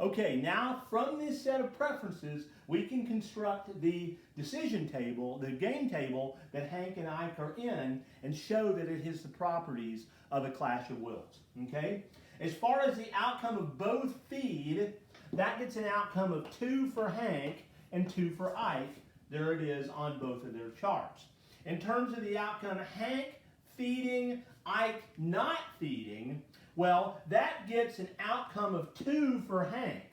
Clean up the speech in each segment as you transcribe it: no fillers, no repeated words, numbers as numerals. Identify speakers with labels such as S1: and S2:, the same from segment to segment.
S1: Okay, now from this set of preferences, we can construct the decision table, the game table that Hank and Ike are in, and show that it has the properties of a clash of wills. Okay? As far as the outcome of both feed, that gets an outcome of 2 for Hank and 2 for Ike. There it is on both of their charts. In terms of the outcome, Hank feeding, Ike not feeding, well, that gets an outcome of 2 for Hank,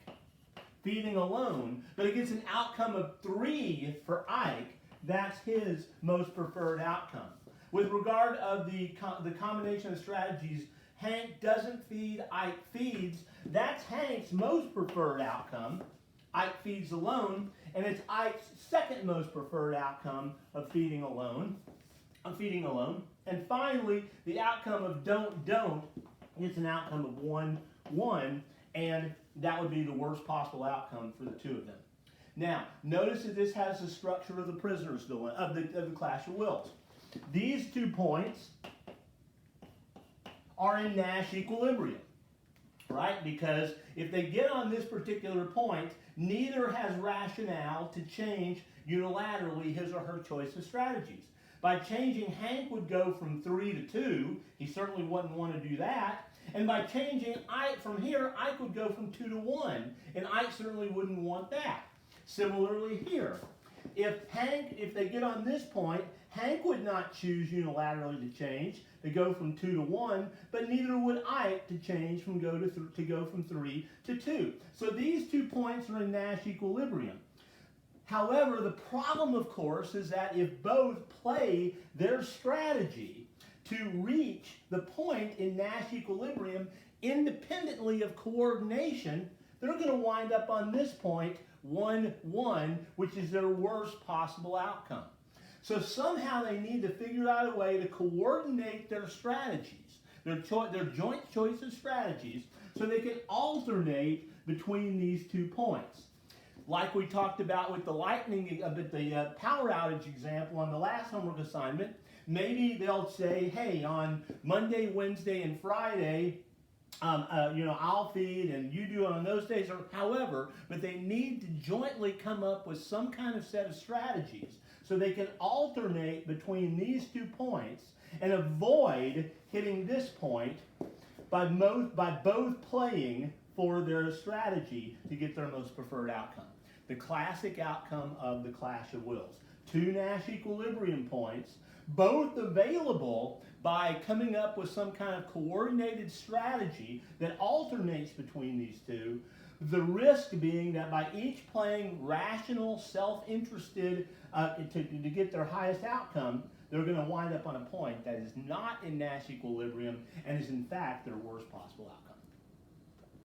S1: feeding alone, but it gets an outcome of 3 for Ike. That's his most preferred outcome. With regard of the combination of strategies, Hank doesn't feed, Ike feeds. That's Hank's most preferred outcome. Ike feeds alone, and it's Ike's second most preferred outcome of feeding alone. And finally, the outcome of don't gets an outcome of 1, and that would be the worst possible outcome for the two of them. Now, notice that this has the structure of the prisoner's dilemma, of the clash of wills. These 2 points are in Nash equilibrium, right? Because if they get on this particular point, neither has rationale to change unilaterally his or her choice of strategies. By changing, Hank would go from 3 to 2. He certainly wouldn't want to do that. And by changing Ike from here, Ike would go from 2 to 1. And Ike certainly wouldn't want that. Similarly here, if they get on this point, Hank would not choose unilaterally to change, to go from 2 to 1, but neither would Ike to change to go from 3 to 2. So these 2 points are in Nash equilibrium. However, the problem, of course, is that if both play their strategy to reach the point in Nash equilibrium independently of coordination, they're going to wind up on this point, 1, 1, which is their worst possible outcome. So somehow they need to figure out a way to coordinate their strategies, their joint choice of strategies, so they can alternate between these 2 points. Like we talked about with the the power outage example on the last homework assignment, maybe they'll say, hey, on Monday, Wednesday, and Friday, I'll feed and you do it on those days, or however, but they need to jointly come up with some kind of set of strategies so they can alternate between these 2 points and avoid hitting this point by both playing for their strategy to get their most preferred outcome. The classic outcome of the clash of wills. 2 Nash equilibrium points, both available by coming up with some kind of coordinated strategy that alternates between these 2. The risk being that by each playing rational, self-interested to get their highest outcome, they're going to wind up on a point that is not in Nash equilibrium and is in fact their worst possible outcome.